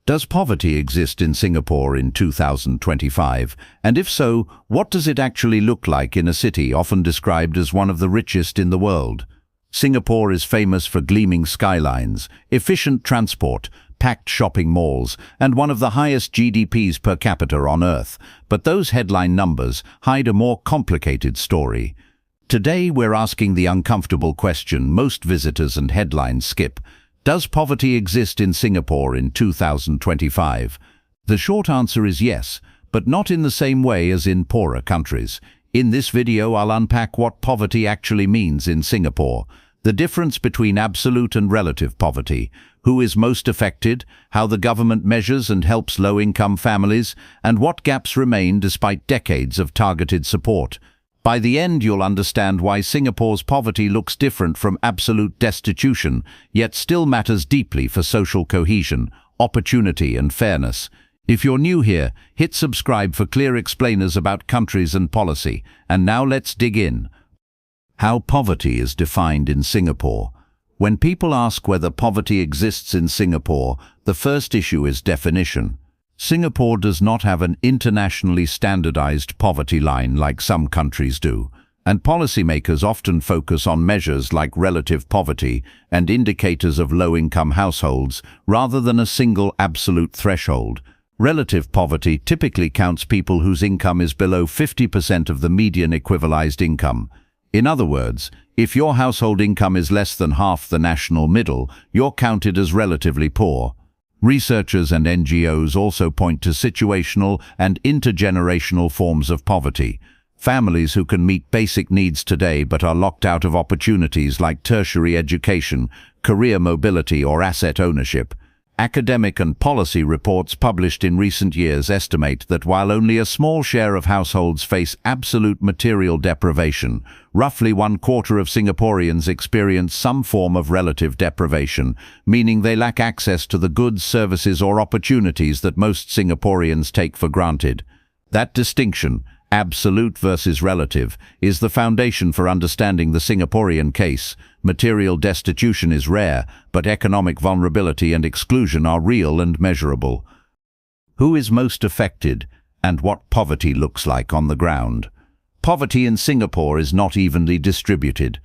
Does poverty exist in Singapore in 2025? And if so, what does it actually look like in a city often described as one of the richest in the world? Singapore is famous for gleaming skylines, efficient transport, packed shopping malls, and one of the highest GDPs per capita on Earth. But those headline numbers hide a more complicated story. Today we're asking the uncomfortable question most visitors and headlines skip. Does poverty exist in Singapore in 2025? The short answer is yes, but not in the same way as in poorer countries. In this video, I'll unpack what poverty actually means in Singapore, the difference between absolute and relative poverty, who is most affected, how the government measures and helps low-income families, and what gaps remain despite decades of targeted support. By the end, you'll understand why Singapore's poverty looks different from absolute destitution, yet still matters deeply for social cohesion, opportunity and fairness. If you're new here, hit subscribe for clear explainers about countries and policy. And now let's dig in. How poverty is defined in Singapore. When people ask whether poverty exists in Singapore, the first issue is definition. Singapore does not have an internationally standardized poverty line like some countries do, and policymakers often focus on measures like relative poverty and indicators of low-income households rather than a single absolute threshold. Relative poverty typically counts people whose income is below 50% of the median equivalized income. In other words, if your household income is less than half the national middle, you're counted as relatively poor. Researchers and NGOs also point to situational and intergenerational forms of poverty. Families who can meet basic needs today but are locked out of opportunities like tertiary education, career mobility or asset ownership. Academic and policy reports published in recent years estimate that while only a small share of households face absolute material deprivation, roughly 1/4 of Singaporeans experience some form of relative deprivation, meaning they lack access to the goods, services or opportunities that most Singaporeans take for granted. That distinction, absolute versus relative, is the foundation for understanding the Singaporean case. Material destitution is rare, but economic vulnerability and exclusion are real and measurable. Who is most affected, and what poverty looks like on the ground? Poverty in Singapore is not evenly distributed.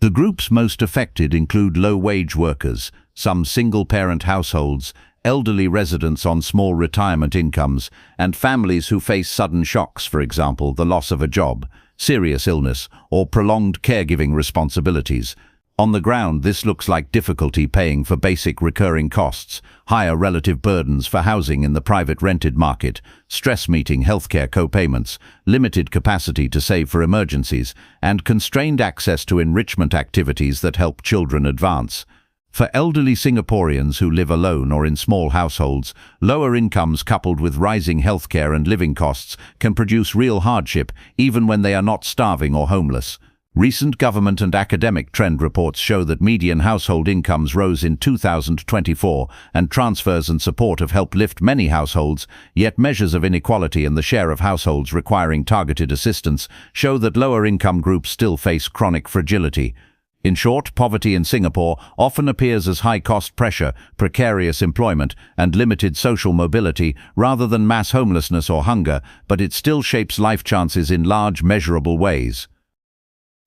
The groups most affected include low-wage workers, some single-parent households, elderly residents on small retirement incomes, and families who face sudden shocks, for example, the loss of a job, serious illness, or prolonged caregiving responsibilities. On the ground, this looks like difficulty paying for basic recurring costs, higher relative burdens for housing in the private rented market, stress meeting healthcare co-payments, limited capacity to save for emergencies, and constrained access to enrichment activities that help children advance. For elderly Singaporeans who live alone or in small households, lower incomes coupled with rising healthcare and living costs can produce real hardship even when they are not starving or homeless. Recent government and academic trend reports show that median household incomes rose in 2024, and transfers and support have helped lift many households, yet measures of inequality and the share of households requiring targeted assistance show that lower income groups still face chronic fragility. In short, poverty in Singapore often appears as high-cost pressure, precarious employment, and limited social mobility rather than mass homelessness or hunger, but it still shapes life chances in large, measurable ways.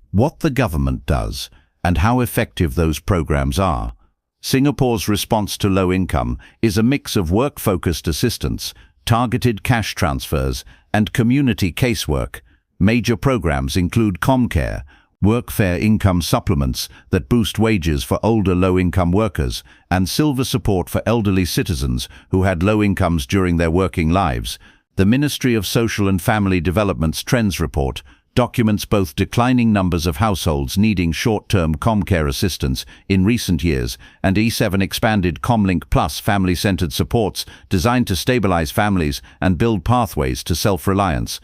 What the government does, and how effective those programs are. Singapore's response to low income is a mix of work-focused assistance, targeted cash transfers, and community casework. Major programs include ComCare, Workfare income supplements that boost wages for older low-income workers, and silver support for elderly citizens who had low incomes during their working lives. The Ministry of Social and Family Development's Trends Report documents both declining numbers of households needing short-term ComCare assistance in recent years and E7 expanded ComLink Plus family-centered supports designed to stabilize families and build pathways to self-reliance.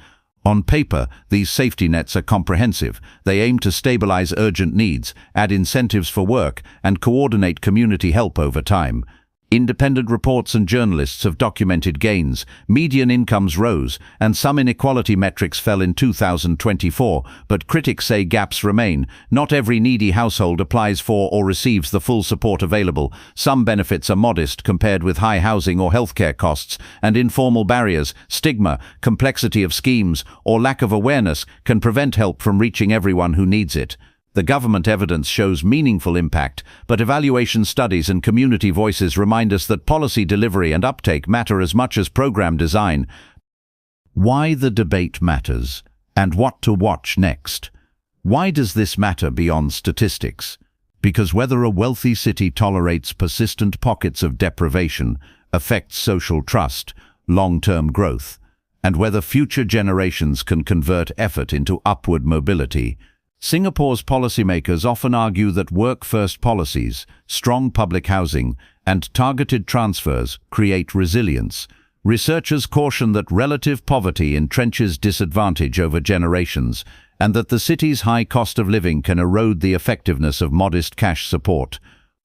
On paper, these safety nets are comprehensive. They aim to stabilize urgent needs, add incentives for work, and coordinate community help over time. Independent reports and journalists have documented gains. Median incomes rose, and some inequality metrics fell in 2024, but critics say gaps remain. Not every needy household applies for or receives the full support available. Some benefits are modest compared with high housing or healthcare costs, and informal barriers, stigma, complexity of schemes, or lack of awareness can prevent help from reaching everyone who needs it. The government evidence shows meaningful impact, but evaluation studies and community voices remind us that policy delivery and uptake matter as much as program design. Why the debate matters, and what to watch next. Why does this matter beyond statistics? Because whether a wealthy city tolerates persistent pockets of deprivation affects social trust, long-term growth, and whether future generations can convert effort into upward mobility. Singapore's policymakers often argue that work-first policies, strong public housing, and targeted transfers create resilience. Researchers caution that relative poverty entrenches disadvantage over generations, and that the city's high cost of living can erode the effectiveness of modest cash support.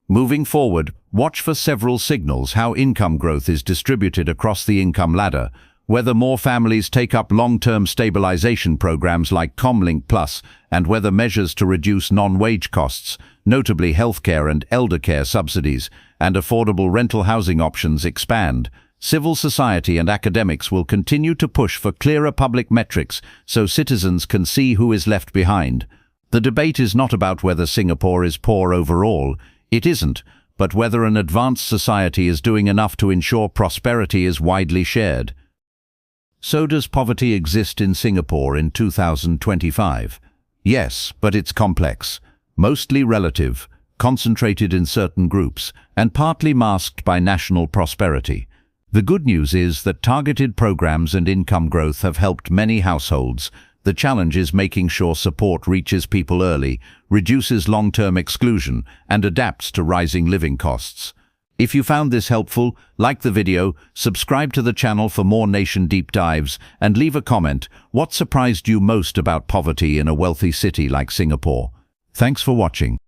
Moving forward, watch for several signals how income growth is distributed across the income ladder, whether more families take up long-term stabilization programs like ComLink Plus, and whether measures to reduce non-wage costs, notably healthcare and elder care subsidies, and affordable rental housing options expand. Civil society and academics will continue to push for clearer public metrics so citizens can see who is left behind. The debate is not about whether Singapore is poor overall. It isn't, but whether an advanced society is doing enough to ensure prosperity is widely shared. So does poverty exist in Singapore in 2025? Yes, but it's complex, mostly relative, concentrated in certain groups, and partly masked by national prosperity. The good news is that targeted programs and income growth have helped many households. The challenge is making sure support reaches people early, reduces long-term exclusion, and adapts to rising living costs. If you found this helpful, like the video, subscribe to the channel for more nation deep dives, and leave a comment. What surprised you most about poverty in a wealthy city like Singapore? Thanks for watching.